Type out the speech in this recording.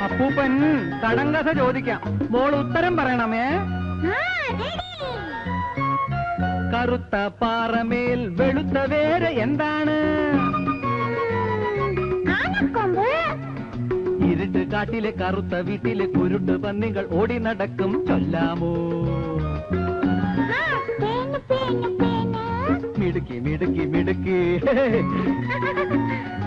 അപ്പൂപ്പൻ കടങ്കഥ ചോദിക്കാം, മോൾ ഉത്തരം പറയണമേ. കറുത്ത പാറമേൽ വെളുത്ത വേര് എന്താണ്? ഇരുട്ട് കാട്ടിലെ കറുത്ത വീട്ടിലെ കുരുട്ട് പന്നികൾ ഓടി നടക്കും, ചൊല്ലാമോ? മിടുക്കി മിടുക്കി മിടുക്കി.